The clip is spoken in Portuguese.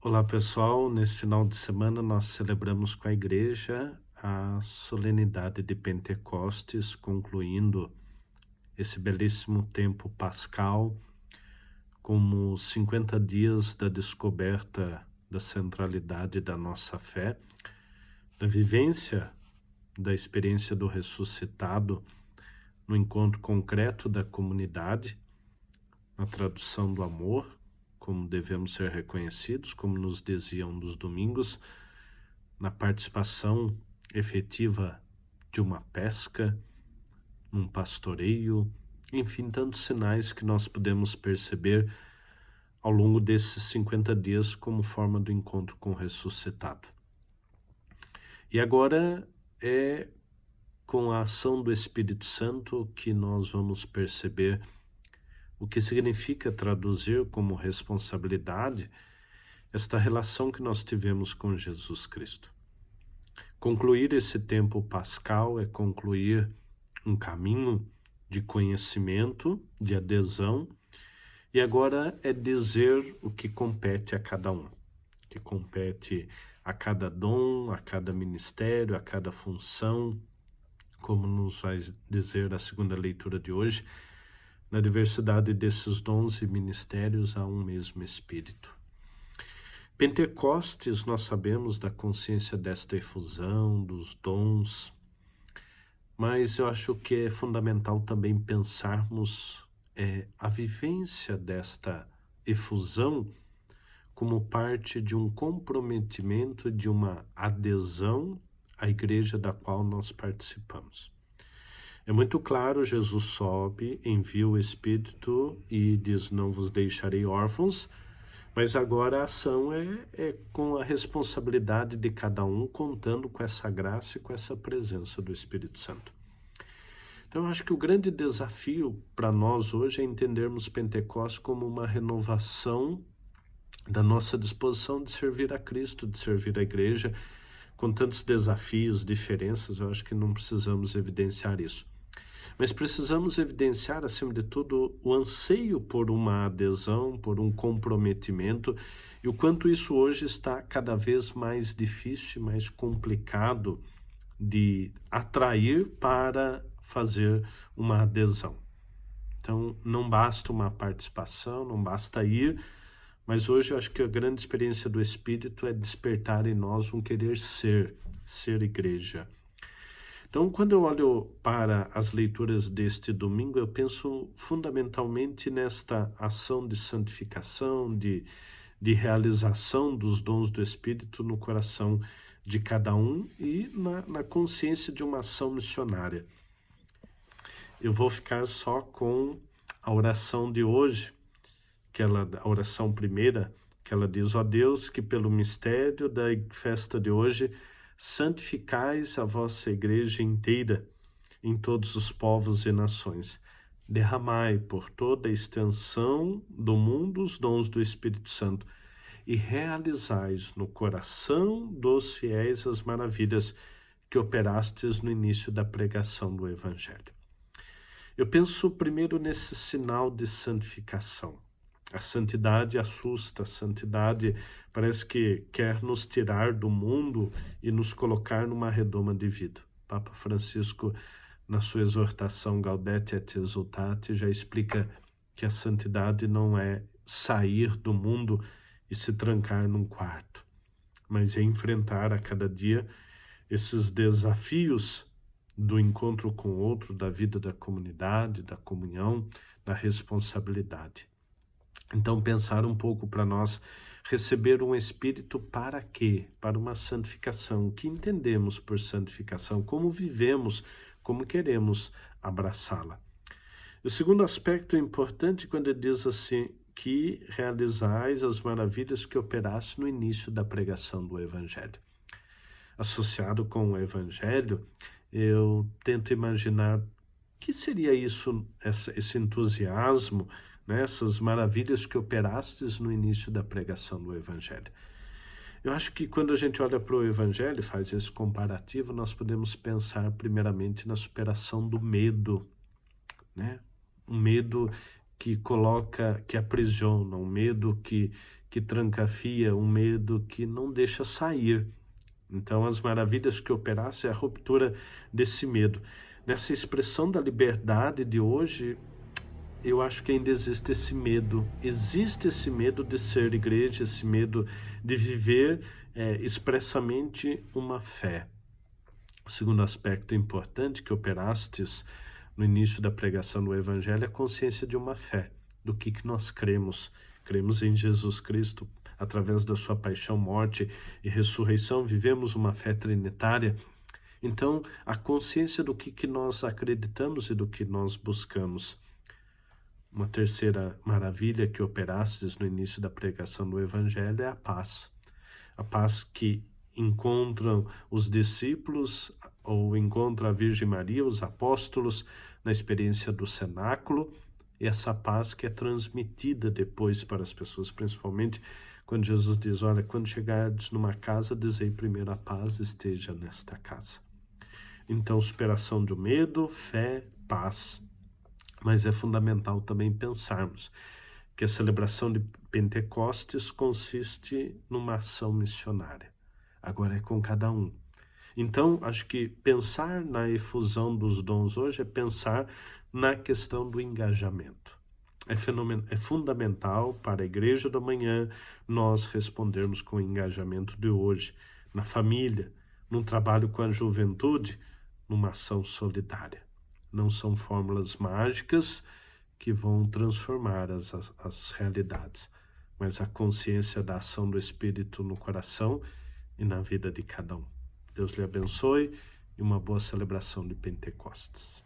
Olá pessoal, nesse final de semana nós celebramos com a igreja a solenidade de Pentecostes, concluindo esse belíssimo tempo pascal, como 50 dias da descoberta da centralidade da nossa fé, da vivência da experiência do ressuscitado no encontro concreto da comunidade, na tradução do amor, como devemos ser reconhecidos, como nos diziam nos domingos, na participação efetiva de uma pesca, num pastoreio, enfim, tantos sinais que nós podemos perceber ao longo desses 50 dias como forma do encontro com o ressuscitado. E agora é com a ação do Espírito Santo que nós vamos perceber o que significa traduzir como responsabilidade esta relação que nós tivemos com Jesus Cristo. Concluir esse tempo pascal é concluir um caminho de conhecimento, de adesão, e agora é dizer o que compete a cada um, que compete a cada dom, a cada ministério, a cada função, como nos vai dizer a segunda leitura de hoje. Na diversidade desses dons e ministérios há um mesmo Espírito. Pentecostes, nós sabemos da consciência desta efusão, dos dons, mas eu acho que é fundamental também pensarmos a vivência desta efusão como parte de um comprometimento, de uma adesão à igreja da qual nós participamos. É muito claro, Jesus sobe, envia o Espírito e diz, não vos deixarei órfãos, mas agora a ação é com a responsabilidade de cada um, contando com essa graça e com essa presença do Espírito Santo. Então eu acho que o grande desafio para nós hoje é entendermos Pentecostes como uma renovação da nossa disposição de servir a Cristo, de servir a igreja, com tantos desafios, diferenças. Eu acho que não precisamos evidenciar isso. Mas precisamos evidenciar, acima de tudo, o anseio por uma adesão, por um comprometimento, e o quanto isso hoje está cada vez mais difícil, mais complicado de atrair para fazer uma adesão. Então, não basta uma participação, não basta ir, mas hoje eu acho que a grande experiência do Espírito é despertar em nós um querer ser igreja. Então, quando eu olho para as leituras deste domingo, eu penso fundamentalmente nesta ação de santificação, de realização dos dons do Espírito no coração de cada um e na consciência de uma ação missionária. Eu vou ficar só com a oração de hoje, a oração primeira, que ela diz, ó Deus, que pelo mistério da festa de hoje santificais a vossa igreja inteira em todos os povos e nações. Derramai por toda a extensão do mundo os dons do Espírito Santo e realizais no coração dos fiéis as maravilhas que operastes no início da pregação do Evangelho. Eu penso primeiro nesse sinal de santificação. A santidade assusta, a santidade parece que quer nos tirar do mundo e nos colocar numa redoma de vida. Papa Francisco, na sua exortação Gaudete et Exsultate, já explica que a santidade não é sair do mundo e se trancar num quarto, mas é enfrentar a cada dia esses desafios do encontro com o outro, da vida da comunidade, da comunhão, da responsabilidade. Então, pensar um pouco para nós, receber um Espírito para quê? Para uma santificação. O que entendemos por santificação? Como vivemos? Como queremos abraçá-la? O segundo aspecto importante, quando ele diz assim, que realizais as maravilhas que operaste no início da pregação do Evangelho. Associado com o Evangelho, eu tento imaginar o que seria isso, esse entusiasmo, essas maravilhas que operastes no início da pregação do Evangelho. Eu acho que quando a gente olha para o Evangelho e faz esse comparativo, nós podemos pensar primeiramente na superação do medo, Um medo que coloca, que aprisiona, um medo que trancafia, um medo que não deixa sair. Então, as maravilhas que operasse é a ruptura desse medo. Nessa expressão da liberdade de hoje, eu acho que ainda existe esse medo. Existe esse medo de ser igreja, esse medo de viver expressamente uma fé. O segundo aspecto importante que operastes no início da pregação do Evangelho é a consciência de uma fé, do que nós cremos. Cremos em Jesus Cristo, através da sua paixão, morte e ressurreição, vivemos uma fé trinitária. Então, a consciência do que nós acreditamos e do que nós buscamos. Uma terceira maravilha que operastes no início da pregação do Evangelho é a paz. A paz que encontram os discípulos, ou encontra a Virgem Maria, os apóstolos, na experiência do cenáculo, e essa paz que é transmitida depois para as pessoas, principalmente quando Jesus diz, olha, quando chegardes numa casa, dizei primeiro a paz esteja nesta casa. Então, superação do medo, fé, paz. Mas é fundamental também pensarmos que a celebração de Pentecostes consiste numa ação missionária. Agora é com cada um. Então, acho que pensar na efusão dos dons hoje é pensar na questão do engajamento. É fundamental para a igreja da manhã nós respondermos com o engajamento de hoje, na família, num trabalho com a juventude, numa ação solidária. Não são fórmulas mágicas que vão transformar as realidades, mas a consciência da ação do Espírito no coração e na vida de cada um. Deus lhe abençoe e uma boa celebração de Pentecostes.